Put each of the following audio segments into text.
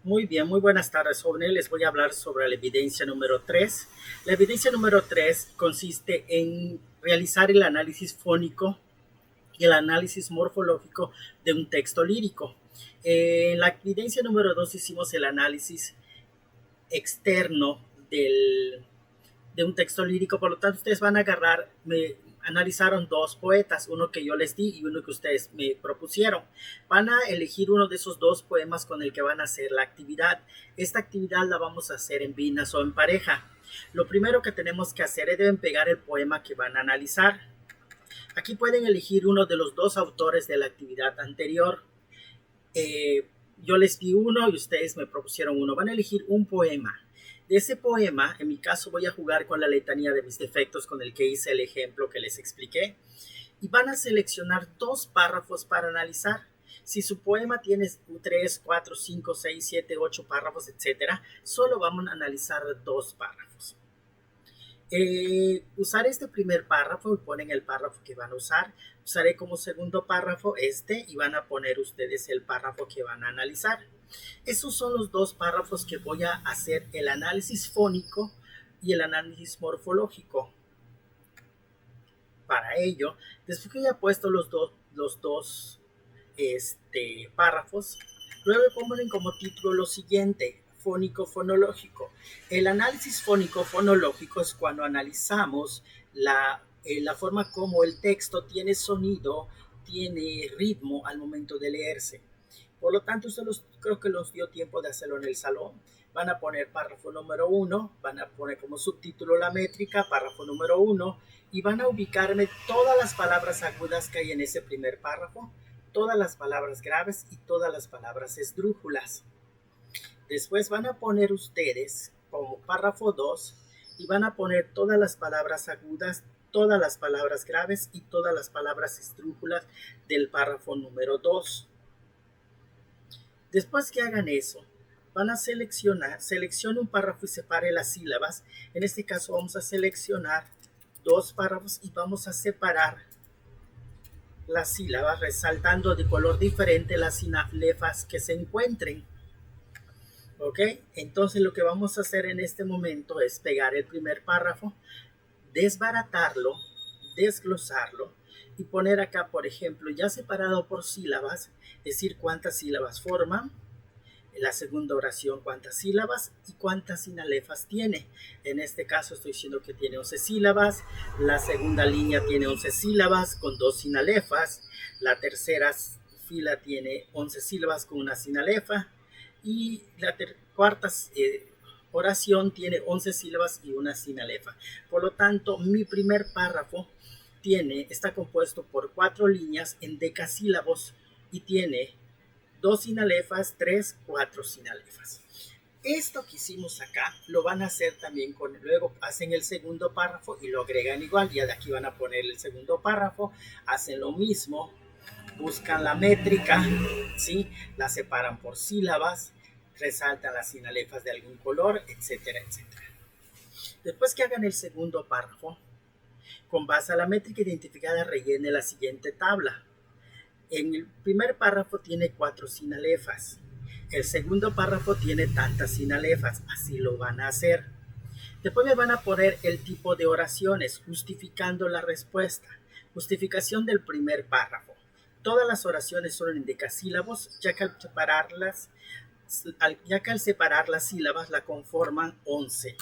Muy bien, muy buenas tardes, jóvenes. Les voy a hablar sobre la evidencia número 3. La evidencia número 3 consiste en realizar el análisis fónico y el análisis morfológico de un texto lírico. En la evidencia número 2 hicimos el análisis externo de un texto lírico, por lo tanto ustedes van a agarrar, me analizaron dos poetas, uno que yo les di y uno que ustedes me propusieron. Van a elegir uno de esos dos poemas con el que van a hacer la actividad. Esta actividad la vamos a hacer en binas o en pareja. Lo primero que tenemos que hacer es deben pegar el poema que van a analizar. Aquí pueden elegir uno de los dos autores de la actividad anterior. Yo les di uno y ustedes me propusieron uno. Van a elegir un poema. De ese poema, en mi caso voy a jugar con la letanía de mis defectos con el que hice el ejemplo que les expliqué. Y van a seleccionar dos párrafos para analizar. Si su poema tiene 3, 4, 5, 6, 7, 8 párrafos, etcétera, solo vamos a analizar dos párrafos. Usar este primer párrafo y ponen el párrafo que van a usar. Usaré como segundo párrafo este y van a poner ustedes el párrafo que van a analizar. Esos son los dos párrafos que voy a hacer el análisis fónico y el análisis morfológico. Para ello, después que haya puesto los dos párrafos, luego ponen como título lo siguiente: fónico-fonológico. El análisis fónico-fonológico es cuando analizamos la forma como el texto tiene sonido, tiene ritmo al momento de leerse. Por lo tanto, creo que los dio tiempo de hacerlo en el salón. Van a poner párrafo número 1, van a poner como subtítulo la métrica, párrafo número 1, y van a ubicarme todas las palabras agudas que hay en ese primer párrafo, todas las palabras graves y todas las palabras esdrújulas. Después van a poner ustedes como párrafo 2 y van a poner todas las palabras agudas, todas las palabras graves y todas las palabras esdrújulas del párrafo número 2. Después que hagan eso, van a seleccione un párrafo y separe las sílabas. En este caso vamos a seleccionar dos párrafos y vamos a separar las sílabas resaltando de color diferente las sinalefas que se encuentren. ¿Ok? Entonces lo que vamos a hacer en este momento es pegar el primer párrafo, desbaratarlo, desglosarlo y poner acá, por ejemplo, ya separado por sílabas, decir cuántas sílabas forman, la segunda oración cuántas sílabas y cuántas sinalefas tiene. En este caso estoy diciendo que tiene 11 sílabas, la segunda línea tiene 11 sílabas con dos sinalefas, la tercera fila tiene 11 sílabas con una sinalefa y la cuarta oración tiene 11 sílabas y una sinalefa. Por lo tanto, mi primer párrafo está compuesto por 4 líneas en decasílabos y tiene 2 sinalefas, 3, 4 sinalefas. Esto que hicimos acá lo van a hacer también luego hacen el segundo párrafo y lo agregan igual, ya de aquí van a poner el segundo párrafo, hacen lo mismo, buscan la métrica, ¿sí? La separan por sílabas, resaltan las sinalefas de algún color, etcétera, etcétera. Después que hagan el segundo párrafo, con base a la métrica identificada, rellene la siguiente tabla. En el primer párrafo tiene 4 sinalefas. El segundo párrafo tiene tantas sinalefas. Así lo van a hacer. Después me van a poner el tipo de oraciones, justificando la respuesta. Justificación del primer párrafo. Todas las oraciones son en decasílabos, ya que al separar las sílabas la conforman 11.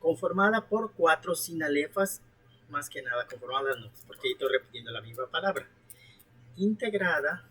Conformada por 4 sinalefas, más que nada conformada, no, porque estoy repitiendo la misma palabra. Integrada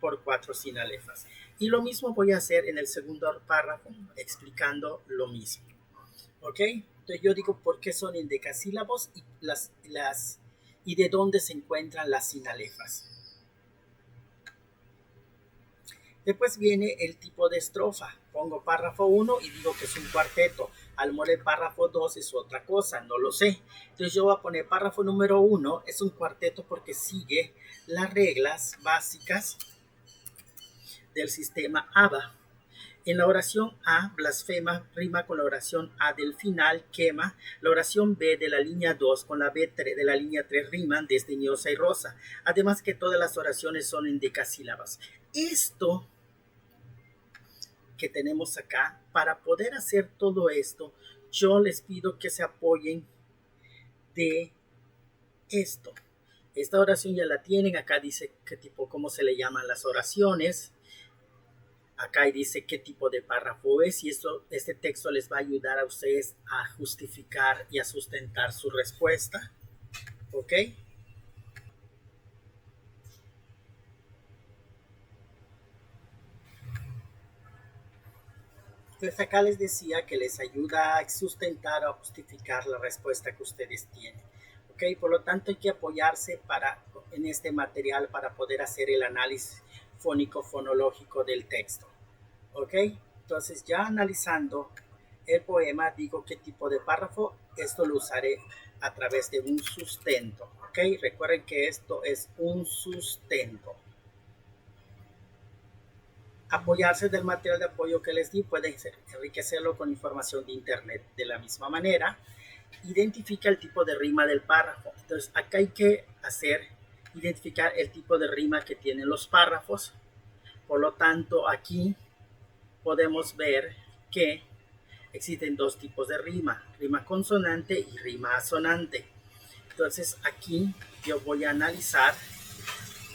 por 4 sinalefas. Y lo mismo voy a hacer en el segundo párrafo, explicando lo mismo. ¿Ok? Entonces yo digo por qué son endecasílabos y de dónde se encuentran las sinalefas. Después viene el tipo de estrofa. Pongo párrafo 1 y digo que es un cuarteto. A lo mejor el párrafo 2 es otra cosa, no lo sé. Entonces yo voy a poner párrafo número 1, es un cuarteto porque sigue las reglas básicas del sistema ABA. En la oración A, blasfema, rima con la oración A del final, quema. La oración B de la línea 2 con la B de la línea 3 riman, desdeñosa y rosa. Además que todas las oraciones son en decasílabas. Esto que tenemos acá. Para poder hacer todo esto, yo les pido que se apoyen de esto. Esta oración ya la tienen. Acá dice qué tipo, cómo se le llaman las oraciones. Acá dice qué tipo de párrafo es, y este texto les va a ayudar a ustedes a justificar y a sustentar su respuesta. ¿Ok? Entonces acá les decía que les ayuda a sustentar o justificar la respuesta que ustedes tienen. ¿Ok? Por lo tanto hay que apoyarse en este material para poder hacer el análisis fónico-fonológico del texto. ¿Ok? Entonces ya analizando el poema, digo qué tipo de párrafo. Esto lo usaré a través de un sustento. ¿Ok? Recuerden que esto es un sustento. Apoyarse del material de apoyo que les di, pueden enriquecerlo con información de internet. De la misma manera, identifica el tipo de rima del párrafo. Entonces acá hay que identificar el tipo de rima que tienen los párrafos. Por lo tanto, aquí podemos ver que existen dos tipos de rima consonante y rima asonante. Entonces aquí yo voy a analizar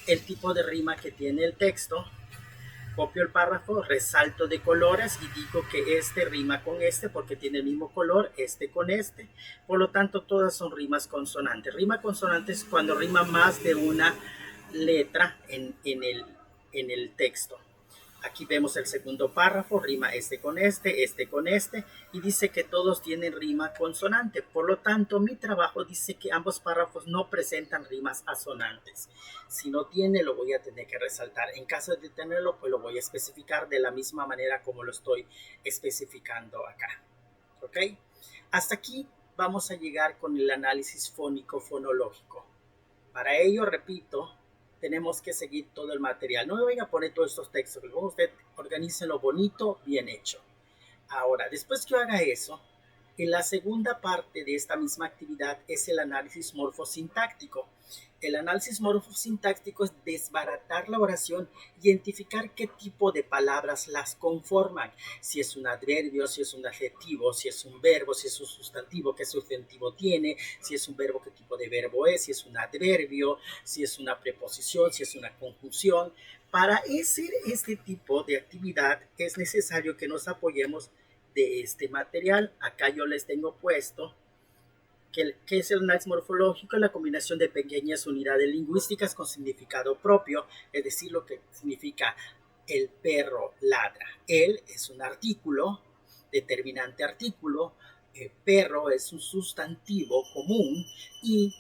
el tipo de rima que tiene el texto. Copio el párrafo, resalto de colores y digo que este rima con este porque tiene el mismo color, este con este. Por lo tanto, todas son rimas consonantes. Rima consonante es cuando rima más de una letra en el texto. Aquí vemos el segundo párrafo, rima este con este, y dice que todos tienen rima consonante. Por lo tanto, mi trabajo dice que ambos párrafos no presentan rimas asonantes. Si no tiene, lo voy a tener que resaltar. En caso de tenerlo, pues lo voy a especificar de la misma manera como lo estoy especificando acá. ¿Ok? Hasta aquí vamos a llegar con el análisis fónico-fonológico. Para ello, repito, tenemos que seguir todo el material. No me voy a poner todos estos textos, luego usted organícenlo bonito, bien hecho. Ahora, después que yo haga eso, en la segunda parte de esta misma actividad es el análisis morfosintáctico. El análisis morfosintáctico es desbaratar la oración, identificar qué tipo de palabras las conforman, si es un adverbio, si es un adjetivo, si es un verbo, si es un sustantivo, qué sustantivo tiene, si es un verbo, qué tipo de verbo es, si es un adverbio, si es una preposición, si es una conjunción. Para este tipo de actividad es necesario que nos apoyemos de este material. Acá yo les tengo puesto que es el análisis morfológico, la combinación de pequeñas unidades lingüísticas con significado propio, es decir, lo que significa el perro ladra. El es un artículo, determinante artículo, perro es un sustantivo común y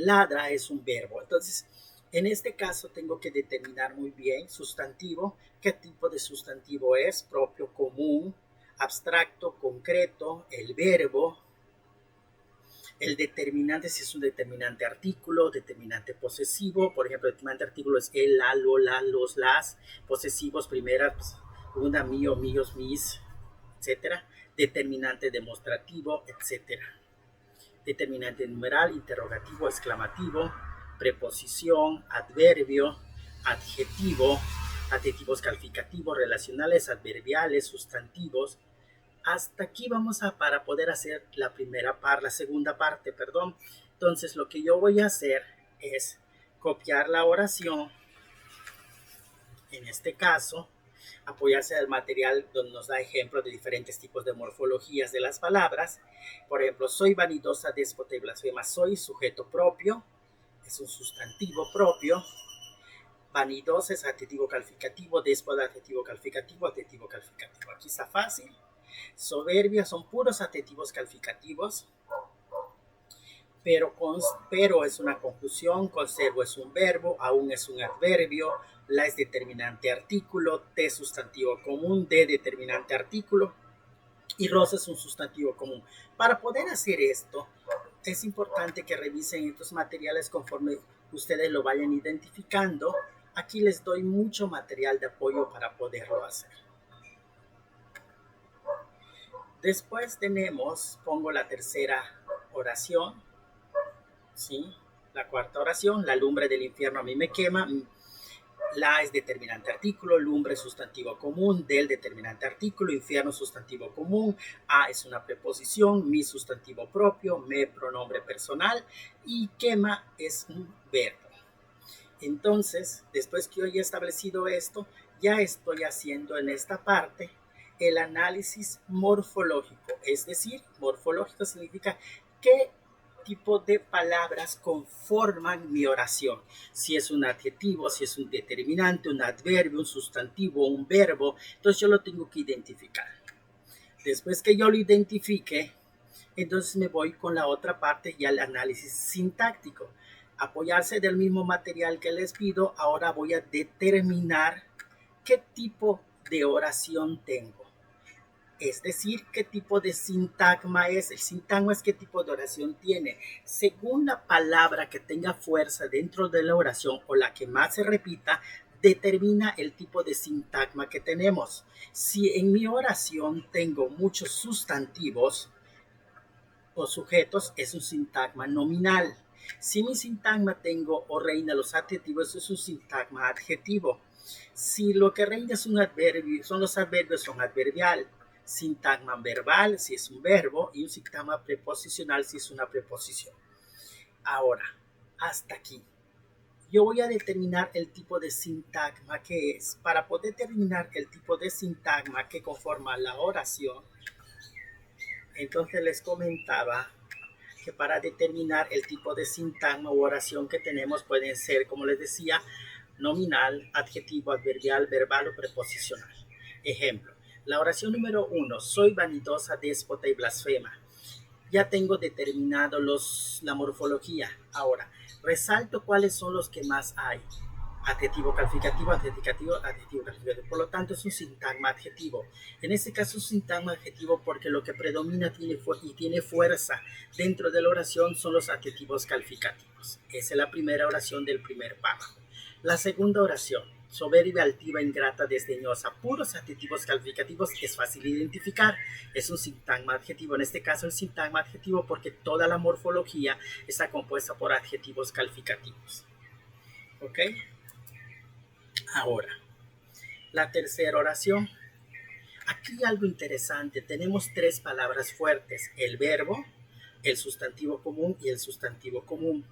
ladra es un verbo. Entonces, en este caso tengo que determinar muy bien sustantivo, qué tipo de sustantivo es, propio, común, abstracto, concreto, el verbo, el determinante, si es un determinante artículo, determinante posesivo. Por ejemplo, el determinante artículo es el, la, lo, la, los, las. Posesivos, primera, pues, una, mío, míos, mis, etcétera. Determinante demostrativo, etcétera. Determinante numeral, interrogativo, exclamativo, preposición, adverbio, adjetivo, adjetivos calificativos, relacionales, adverbiales, sustantivos. Hasta aquí vamos para poder hacer la segunda parte, perdón. Entonces lo que yo voy a hacer es copiar la oración, en este caso, apoyarse del material donde nos da ejemplos de diferentes tipos de morfologías de las palabras. Por ejemplo, soy vanidosa, déspota y blasfema. Soy sujeto propio, es un sustantivo propio. Vanidosa es adjetivo calificativo, déspota adjetivo calificativo, adjetivo calificativo. Aquí está fácil. Soberbia son puros adjetivos calificativos, pero es una conjunción, conservo es un verbo, aún es un adverbio, la es determinante artículo, te sustantivo común, de determinante artículo y rosa es un sustantivo común. Para poder hacer esto, es importante que revisen estos materiales conforme ustedes lo vayan identificando. Aquí les doy mucho material de apoyo para poderlo hacer. Después pongo la tercera oración, ¿sí? La cuarta oración, la lumbre del infierno a mí me quema. La es determinante artículo, lumbre sustantivo común, del determinante artículo, infierno sustantivo común, a es una preposición, mi sustantivo propio, me pronombre personal y quema es un verbo. Entonces, después que yo haya establecido esto, ya estoy haciendo en esta parte el análisis morfológico, es decir, morfológico significa qué tipo de palabras conforman mi oración. Si es un adjetivo, si es un determinante, un adverbio, un sustantivo, un verbo, entonces yo lo tengo que identificar. Después que yo lo identifique, entonces me voy con la otra parte y al análisis sintáctico. Apoyarse del mismo material que les pido, ahora voy a determinar qué tipo de oración tengo. Es decir, qué tipo de sintagma es. El sintagma es qué tipo de oración tiene. Según la palabra que tenga fuerza dentro de la oración o la que más se repita, determina el tipo de sintagma que tenemos. Si en mi oración tengo muchos sustantivos o sujetos, es un sintagma nominal. Si mi sintagma tengo o reina los adjetivos, es un sintagma adjetivo. Si lo que reina es un adverbio, son los adverbios, son adverbial. Sintagma verbal si es un verbo y un sintagma preposicional si es una preposición. Ahora, hasta aquí. Yo voy a determinar el tipo de sintagma que es. Para poder determinar el tipo de sintagma que conforma la oración, entonces les comentaba que para determinar el tipo de sintagma u oración que tenemos pueden ser, como les decía, nominal, adjetivo, adverbial, verbal o preposicional. Ejemplo, la oración número 1, soy vanidosa, déspota y blasfema. Ya tengo determinado la morfología. Ahora, resalto cuáles son los que más hay. Adjetivo calificativo, adjetivo, adjetivo calificativo. Por lo tanto, es un sintagma adjetivo. En este caso, es un sintagma adjetivo porque lo que predomina y tiene fuerza dentro de la oración son los adjetivos calificativos. Esa es la primera oración del primer párrafo. La segunda oración, soberbia, altiva, ingrata, desdeñosa, puros adjetivos calificativos, es fácil identificar. Es un sintagma adjetivo. En este caso, el sintagma adjetivo porque toda la morfología está compuesta por adjetivos calificativos. ¿Ok? Ahora, la tercera oración. Aquí algo interesante. Tenemos tres palabras fuertes. El verbo, el sustantivo común y el sustantivo común.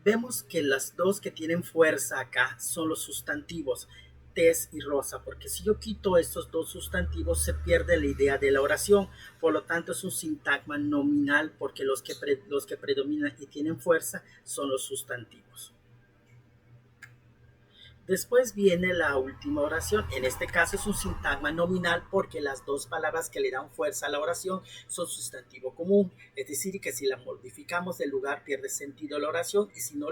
Vemos que las dos que tienen fuerza acá son los sustantivos, tez y rosa, porque si yo quito estos dos sustantivos se pierde la idea de la oración. Por lo tanto, es un sintagma nominal porque los que predominan y tienen fuerza son los sustantivos. Después viene la última oración. En este caso es un sintagma nominal porque las dos palabras que le dan fuerza a la oración son sustantivo común. Es decir, que si la modificamos del lugar pierde sentido la oración y si no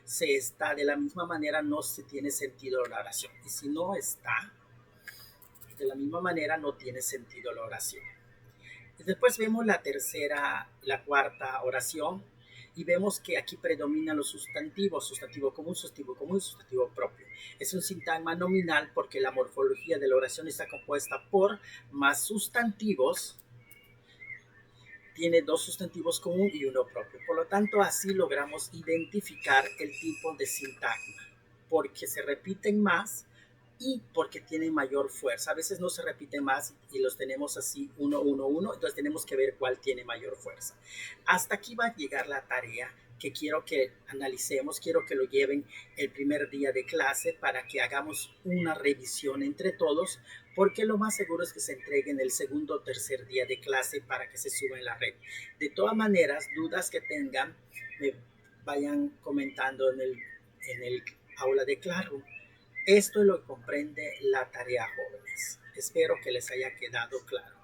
se está de la misma manera no se tiene sentido la oración. Y si no está de la misma manera no tiene sentido la oración. Después vemos la cuarta oración y vemos que aquí predominan los sustantivos, sustantivo común, sustantivo propio. Es un sintagma nominal porque la morfología de la oración está compuesta por más sustantivos, tiene dos sustantivos común y uno propio. Por lo tanto, así logramos identificar el tipo de sintagma, porque se repiten más y porque tienen mayor fuerza. A veces no se repiten más y los tenemos así uno, uno, uno, entonces tenemos que ver cuál tiene mayor fuerza. Hasta aquí va a llegar la tarea que quiero que analicemos, quiero que lo lleven el primer día de clase para que hagamos una revisión entre todos, porque lo más seguro es que se entreguen el segundo o tercer día de clase para que se suba en la red. De todas maneras, dudas que tengan, me vayan comentando en el aula de Classroom. Esto es lo que comprende la tarea, jóvenes. Espero que les haya quedado claro.